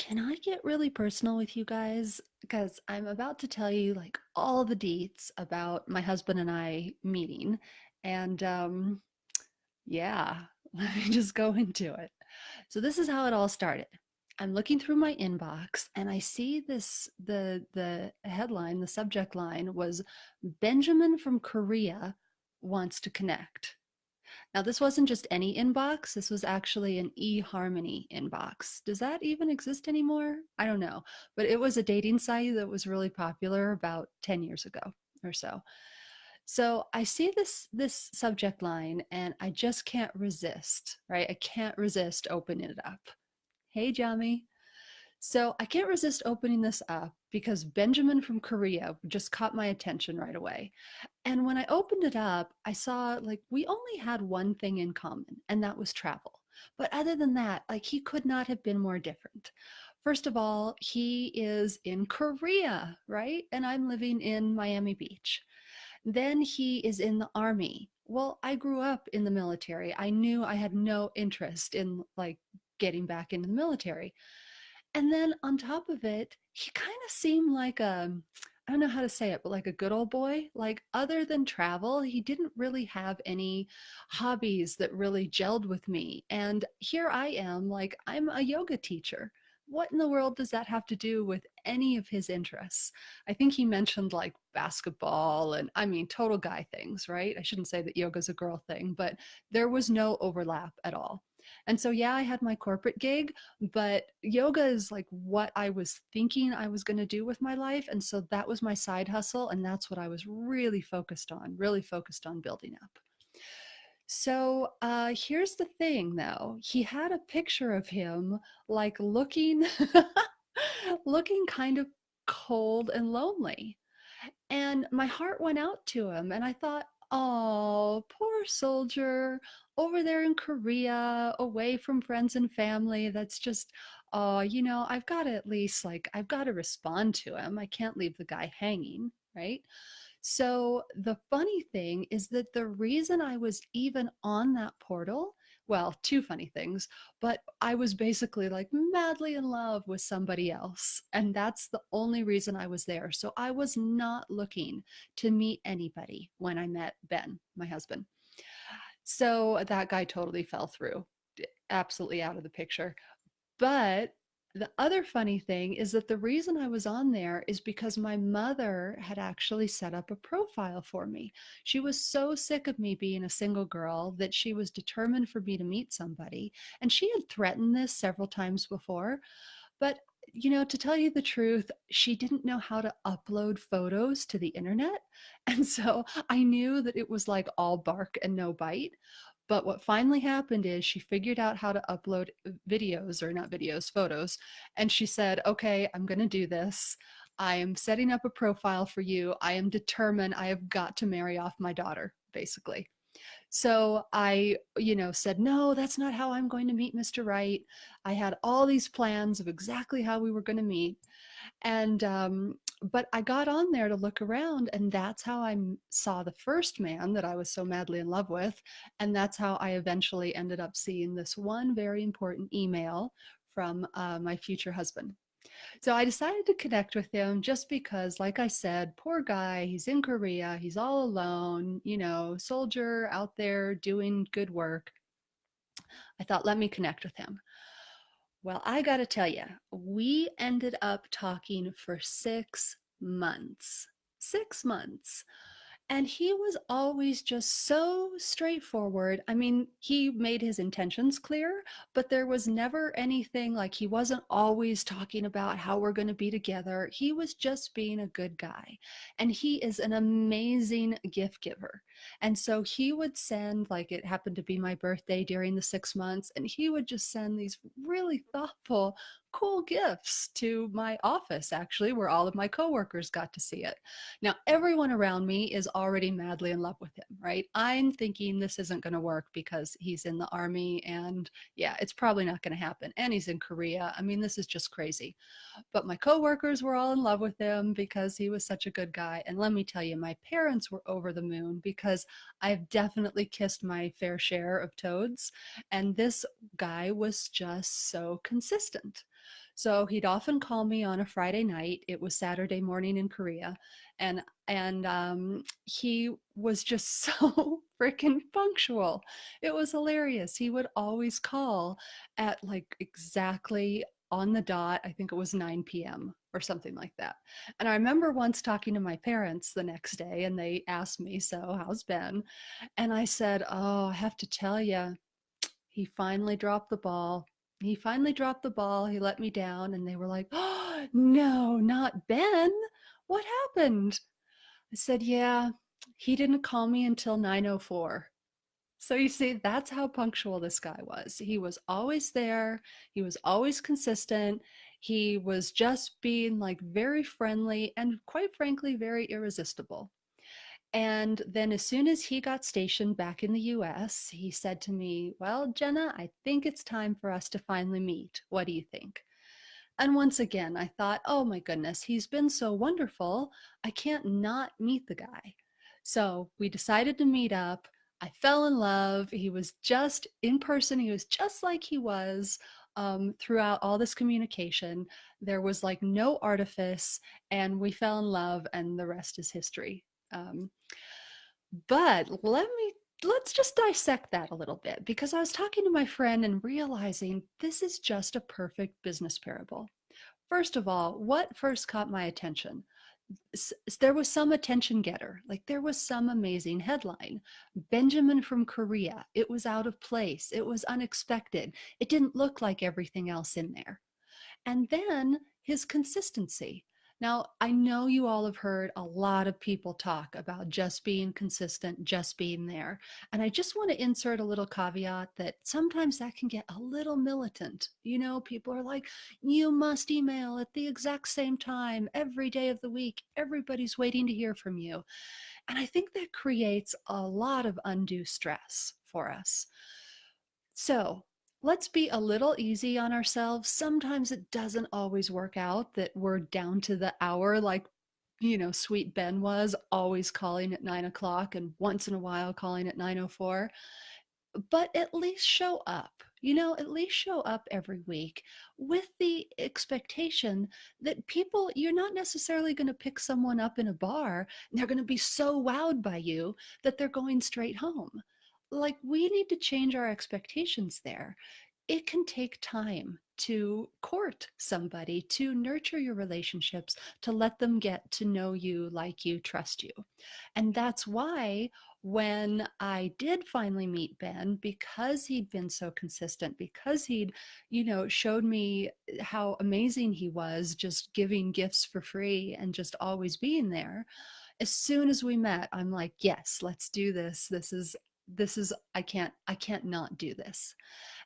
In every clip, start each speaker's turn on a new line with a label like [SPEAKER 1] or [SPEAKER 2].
[SPEAKER 1] Can I get really personal with you guys? Because I'm about to tell you like all the deets about my husband and I meeting. And yeah, let me just go into it. So this is how it all started. I'm looking through my inbox and I see this the headline, the subject line was Benjamin from Korea wants to connect. Now, this wasn't just any inbox, this was actually an eHarmony inbox. Does that even exist anymore? I don't know. But it was a dating site that was really popular about 10 years ago or so. So I see this subject line and I just can't resist, right? I can't resist opening it up. Hey, Jami. So I can't resist opening this up because Benjamin from Korea just caught my attention right away. And when I opened it up, I saw like we only had one thing in common, and that was travel. But other than that, like he could not have been more different. First of all, he is in Korea, right? And I'm living in Miami Beach. Then he is in the army. Well, I grew up in the military. I knew I had no interest in like getting back into the military. And then on top of it, he kind of seemed like I don't know how to say it, but like a good old boy. Like other than travel, he didn't really have any hobbies that really gelled with me. And here I am, like I'm a yoga teacher. What in the world does that have to do with any of his interests? I think he mentioned like basketball and I mean total guy things, right? I shouldn't say that yoga's a girl thing, but there was no overlap at all. And so yeah, I had my corporate gig, but yoga is like what I was thinking I was going to do with my life. And so that was my side hustle. And that's what I was really focused on building up. So here's the thing though. He had a picture of him like looking, looking kind of cold and lonely. And my heart went out to him, and I thought, oh, poor soldier over there in Korea, away from friends and family. That's just, oh, I've got to at least, like, I've got to respond to him. I can't leave the guy hanging, right? So the funny thing is that the reason I was even on that portal, well, two funny things, but I was basically like madly in love with somebody else. And that's the only reason I was there. So I was not looking to meet anybody when I met Ben, my husband. So that guy totally fell through, absolutely out of the picture. But the other funny thing is that the reason I was on there is because my mother had actually set up a profile for me. She was so sick of me being a single girl that she was determined for me to meet somebody. And she had threatened this several times before. But, to tell you the truth, she didn't know how to upload photos to the internet. And so I knew that it was like all bark and no bite. But what finally happened is she figured out how to upload videos, or not videos, photos. And she said, okay, I'm going to do this. I am setting up a profile for you. I am determined. I have got to marry off my daughter, basically. So I, said, no, that's not how I'm going to meet Mr. Right. I had all these plans of exactly how we were going to meet. And, but I got on there to look around, and that's how I saw the first man that I was so madly in love with. And that's how I eventually ended up seeing this one very important email from my future husband. So I decided to connect with him just because, like I said, poor guy, he's in Korea, he's all alone, soldier out there doing good work. I thought, let me connect with him. Well, I got to tell you, we ended up talking for 6 months. 6 months. And he was always just so straightforward. I mean, he made his intentions clear, but there was never anything like he wasn't always talking about how we're going to be together. He was just being a good guy. And he is an amazing gift giver. And so he would send, like, it happened to be my birthday during the 6 months, and he would just send these really thoughtful, cool gifts to my office, actually, where all of my coworkers got to see it. Now, everyone around me is already madly in love with him, right? I'm thinking this isn't going to work because he's in the army and yeah, it's probably not going to happen. And he's in Korea. I mean, this is just crazy. But my coworkers were all in love with him because he was such a good guy. And let me tell you, my parents were over the moon because because I've definitely kissed my fair share of toads. And this guy was just so consistent. So he'd often call me on a Friday night. It was Saturday morning in Korea, and he was just so freaking punctual. It was hilarious. He would always call at like exactly on the dot. I think it was 9 p.m. or something like that. And I remember once talking to my parents the next day, and they asked me, "So, how's Ben?" And I said, "Oh, I have to tell you, he finally dropped the ball. He finally dropped the ball. He let me down." And they were like, "Oh, no, not Ben. What happened?" I said, "Yeah, he didn't call me until 9:04." So you see, that's how punctual this guy was. He was always there. He was always consistent. He was just being like very friendly and quite frankly, very irresistible. And then as soon as he got stationed back in the US, he said to me, "Well, Jenna, I think it's time for us to finally meet. What do you think?" And once again, I thought, oh my goodness, he's been so wonderful. I can't not meet the guy. So we decided to meet up. I fell in love. He was just in person, he was just like he was throughout all this communication. There was like no artifice, and we fell in love, and the rest is history. Um, but let's just dissect that a little bit, because I was talking to my friend and realizing this is just a perfect business parable. First of all, what first caught my attention? There was some attention getter, like there was some amazing headline. Benjamin from Korea. It was out of place. It was unexpected. It didn't look like everything else in there. And then his consistency. Now, I know you all have heard a lot of people talk about just being consistent, just being there. And I just want to insert a little caveat that sometimes that can get a little militant. You know, people are like, you must email at the exact same time every day of the week. Everybody's waiting to hear from you. And I think that creates a lot of undue stress for us. So let's be a little easy on ourselves. Sometimes it doesn't always work out that we're down to the hour, like, sweet Ben was always calling at 9 o'clock and once in a while calling at 9:04. But at least show up, at least show up every week with the expectation that you're not necessarily going to pick someone up in a bar and they're going to be so wowed by you that they're going straight home. Like, we need to change our expectations there. It can take time to court somebody, to nurture your relationships, to let them get to know you, like you, trust you. And that's why when I did finally meet Ben, because he'd been so consistent, because he'd, showed me how amazing he was, just giving gifts for free and just always being there. As soon as we met, I'm like, yes, let's do this. This is I can't not do this.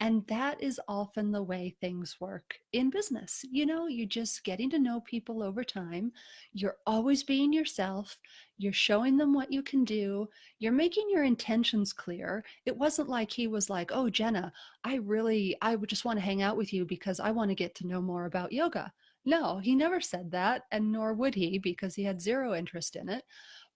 [SPEAKER 1] And that is often the way things work in business. You're just getting to know people over time. You're always being yourself. You're showing them what you can do. You're making your intentions clear. It wasn't like he was like, "Oh, Jenna, I would just want to hang out with you because I want to get to know more about yoga." No, he never said that, and nor would he, because he had zero interest in it.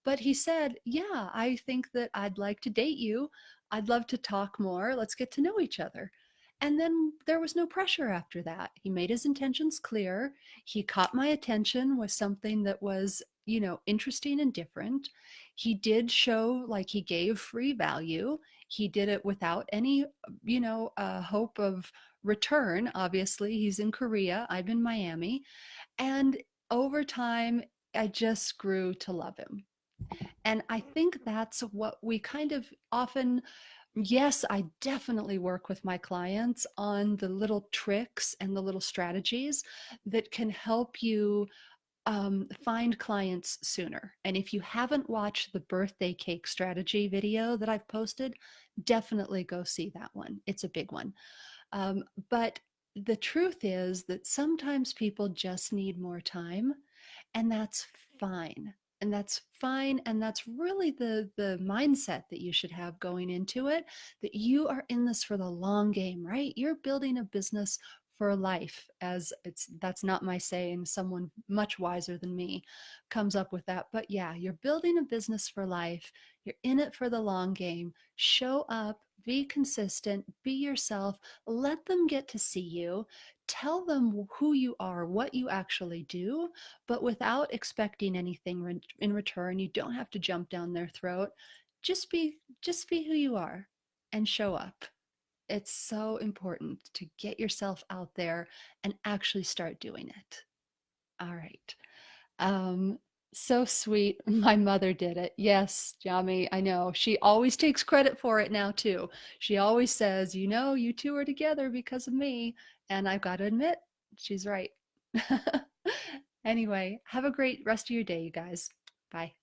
[SPEAKER 1] But he said, "Yeah, I think that I'd like to date you. I'd love to talk more. Let's get to know each other." And then there was no pressure after that. He made his intentions clear. He caught my attention with something that was, interesting and different. He did show like he gave free value. He did it without any, hope of return. Obviously, he's in Korea, I'm in Miami. And over time, I just grew to love him. And I think that's what we kind of often, yes, I definitely work with my clients on the little tricks and the little strategies that can help you find clients sooner. And if you haven't watched the birthday cake strategy video that I've posted, definitely go see that one. It's a big one. But the truth is that sometimes people just need more time, and that's fine. And that's fine. And that's really the mindset that you should have going into it, that you are in this for the long game, right? You're building a business for life, as it's that's not my saying, someone much wiser than me comes up with that. But yeah, you're building a business for life. You're in it for the long game. Show up, be consistent, be yourself, let them get to see you, tell them who you are, what you actually do, but without expecting anything in return. You don't have to jump down their throat. Just be who you are and show up. It's so important to get yourself out there and actually start doing it. All right. Um, so sweet. My mother did it. Yes, Jami, I know. She always takes credit for it now, too. She always says, you two are together because of me. And I've got to admit, she's right. Anyway, have a great rest of your day, you guys. Bye.